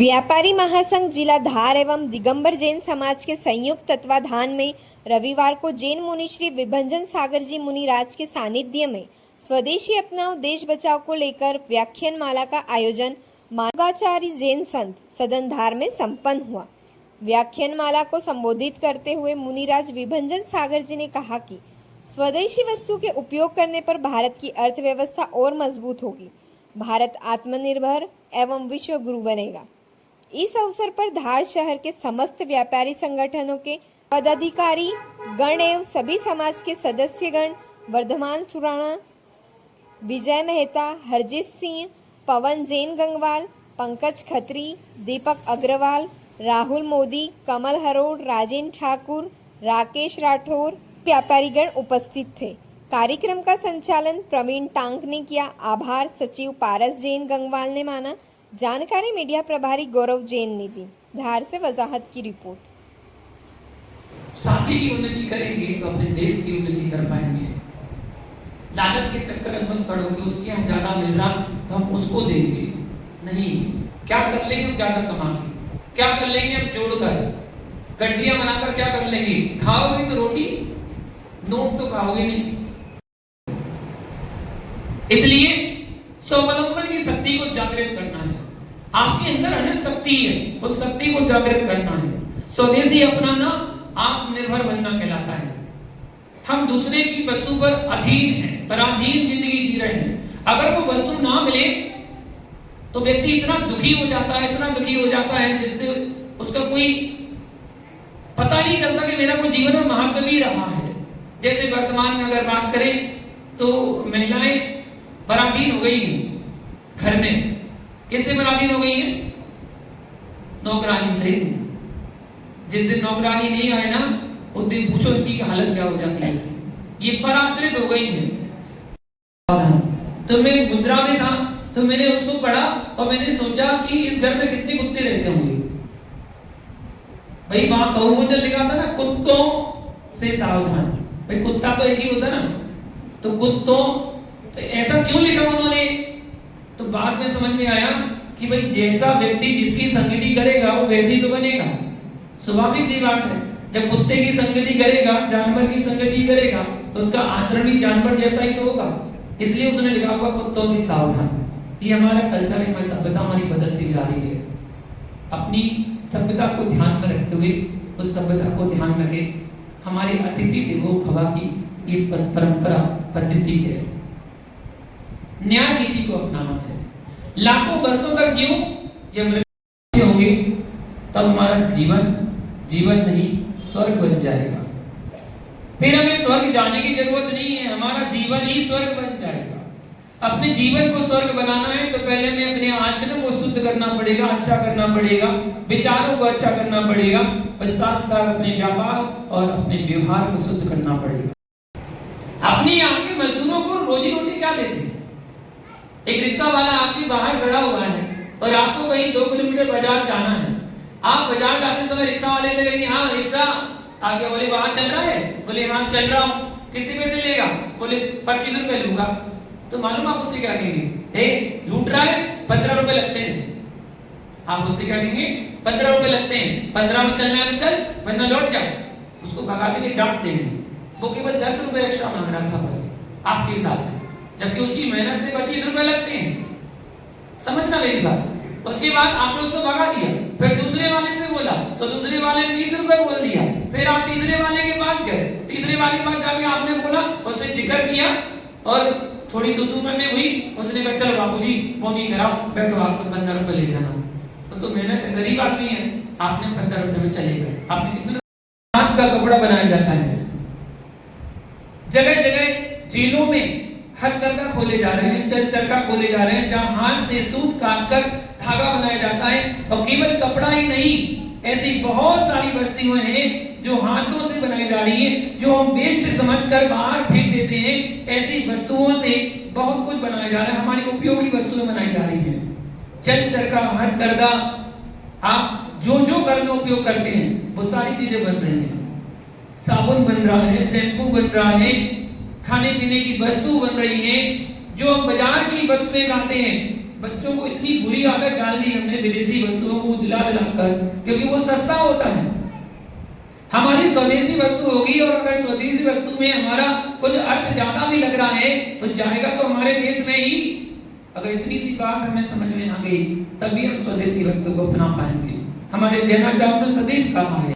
व्यापारी महासंघ जिला धार एवं दिगंबर जैन समाज के संयुक्त तत्वाधान में रविवार को जैन मुनि श्री विभंजन सागर जी मुनिराज के सानिध्य में स्वदेशी अपनाओ देश बचाओ को लेकर व्याख्यान माला का आयोजन मार्गाचार्य जैन संत सदन धार में संपन्न हुआ। व्याख्यान माला को संबोधित करते हुए मुनिराज विभंजन सागर जी ने कहा कि स्वदेशी वस्तु के उपयोग करने पर भारत की अर्थव्यवस्था और मजबूत होगी, भारत आत्मनिर्भर एवं विश्व गुरु बनेगा। इस अवसर पर धार शहर के समस्त व्यापारी संगठनों के पदाधिकारी गण एवं सभी समाज के सदस्यगण वर्धमान सुराणा, विजय मेहता, हरजीत सिंह, पवन जैन गंगवाल, पंकज खत्री, दीपक अग्रवाल, राहुल मोदी, कमल हरोड़, राजेंद्र ठाकुर, राकेश राठौर व्यापारीगण उपस्थित थे। कार्यक्रम का संचालन प्रवीण टांक ने किया। आभार सचिव पारस जैन गंगवाल ने माना। जानकारी मीडिया प्रभारी गौरव जैन ने दी। धार से वजाहत की रिपोर्ट। साथी की उन्नति करेंगे तो अपने देश की उन्नति कर पाएंगे। लालच के चक्कर में मत पड़ो कि उसके यहाँ ज्यादा मिल रहा तो हम उसको देंगे, नहीं। क्या कर लेंगे हम ज्यादा कमा के, क्या कर लेंगे हम जोड़कर, गड्ढियां बनाकर क्या कर लेंगे, खाओगे तो रोटी, नोट तो खाओगे नहीं। इसलिए स्वावलंबन की शक्ति को जागृत करना है। आपके अंदर अनंत शक्ति है, उस शक्ति को जागृत करना है। स्वदेशी अपनाना आत्मनिर्भर बनना कहलाता है। हम दूसरे की वस्तु पर अधीन हैं, पराधीन जिंदगी जी रहे हैं। अगर वो वस्तु ना मिले तो व्यक्ति इतना दुखी हो जाता है, इतना दुखी हो जाता है जिससे उसका कोई पता नहीं चलता कि मेरा कोई जीवन में महत्व भी रहा है। जैसे वर्तमान में अगर बात करें तो महिलाएं पराधीन हो गई हैं घर में। किससे पराधीन हो गई हैं? नौकरानी से। जिस दिन नौकरानी नहीं आए ना, उस दिन पूछो इनकी हालत क्या हो जाती है। ये पराश्रित हो गई है। तो मैं मुद्रा में था तो मैंने उसको पढ़ा और मैंने सोचा कि इस घर में कितने कुत्ते रहते होंगे। भाई वहां बहुवचन लिखा था ना, कुत्तों से सावधान। भाई कुत्ता तो एक ही होता ना, तो कुत्तों, तो ऐसा क्यों लिखा उन्होंने? तो बाद में समझ में आया कि भाई जैसा व्यक्ति जिसकी संगति करेगा वो वैसे ही तो बनेगा। स्वाभाविक सी बात है। जब कुत्ते की संगति करेगा, जानवर की संगति करेगा, तो उसका आचरण भी जानवर जैसा ही तो होगा। इसलिए उसने लिखा हुआ कुत्तों से सावधान। ये हमारा कल्चर है, हमारी सभ्यता हमारी बदलती जा रही है। अपनी सभ्यता को ध्यान में रखते हुए उस सभ्यता को ध्यान रखें। हमारे अतिथि देवो भव की ये परंपरा पद्धति है। न्याय नीति को अपनाना है। लाखों वर्षों तक जियो, ये मृत्यु होंगे तब हमारा जीवन नहीं स्वर्ग बन जाएगा। फिर हमें स्वर्ग जाने की जरूरत नहीं है, हमारा जीवन ही स्वर्ग बन जाएगा। अपने जीवन को स्वर्ग बनाना है तो पहले हमें अपने आचरण को शुद्ध करना पड़ेगा, अच्छा करना पड़ेगा, विचारों को अच्छा करना पड़ेगा, और साथ साथ अपने व्यापार और अपने व्यवहार को शुद्ध करना पड़ेगा। अपने यहाँ के मजदूरों को रोजी रोटी क्या देते हैं? एक रिक्शा वाला आपके बाहर खड़ा हुआ है और आपको कहीं 2 किलोमीटर बाजार जाना है। आप बाजार जाते समय रिक्शा वाले से कहेंगे, हाँ रिक्शा आगे, बोले वहां चल रहा है, बोले हाँ चल रहा हूँ, कितने पैसे लेगा? बोले 25 रुपए लूंगा। तो मालूम आप उससे क्या कहेंगे? लूट रहा है, 15 रुपए लगते हैं। आप उससे क्या कहेंगे? 15 रुपए लगते हैं, 15 में चलना है तो चल, वरना लौट जाओ। उसको भगा देंगे, डांट देंगे। वो केवल 10 रुपए एक्स्ट्रा मांग रहा था बस आपके हिसाब से, जबकि उसकी मेहनत से 25 रुपए लगते हैं। समझना मेरी बात। उसके बाद आपने उसको भगा दिया, फिर दूसरे वाले से बोला तो दूसरे वाले ने 20 रुपए बोल दिया। फिर आप तीसरे वाले के पास गए, तीसरे वाले के पास जाके आपने बोला, उससे जिक्र किया और थोड़ी तू में हुई। उसने कहा चलो बाबूजी बोनी कराओ, बैठो आपको 15 रुपए ले जाना। तो मेहनत गरीब आदमी है, आपने 15 रुपए में चले गए। आपने कितने हाथ का कपड़ा बनाया जाता है। जगह जगह जेलों में हथकरघा खोले जा रहे हैं, चरखा खोले जा रहे हैं, जहां हाथ से सूत काटकर धागा बनाया जाता है। और केवल कपड़ा ही नहीं, ऐसी बहुत सारी वस्तुएं हैं जो हाथों से बनाई जा रही है, जो हम वेस्ट समझकर बाहर फेंक देते हैं। ऐसी वस्तुओं से बहुत कुछ बनाया जा रहा है, हमारी उपयोगी वस्तुएं बनाई जा रही हैं। चरखा, हथकरघा, आप जो जो घर में उपयोग करते हैं वो सारी चीजें बन रही हैं। साबुन बन रहा है, शैम्पू बन रहा है, खाने पीने की वस्तु बन रही है। जो हम बाजार की वस्तुएं खाते हैं, बच्चों को इतनी बुरी आदत डाल दी हमने विदेशी वस्तुओं को दिला दिलाकर, क्योंकि वो सस्ता होता है। हमारी स्वदेशी वस्तु होगी, और अगर स्वदेशी वस्तु में हमारा कुछ अर्थ ज्यादा भी लग रहा है तो जाएगा तो हमारे देश में ही। अगर इतनी सी बात हमें समझ में आ गई तभी हम स्वदेशी वस्तु को अपना पाएंगे। हमारे जैनाचार्य ने सदैव कहा है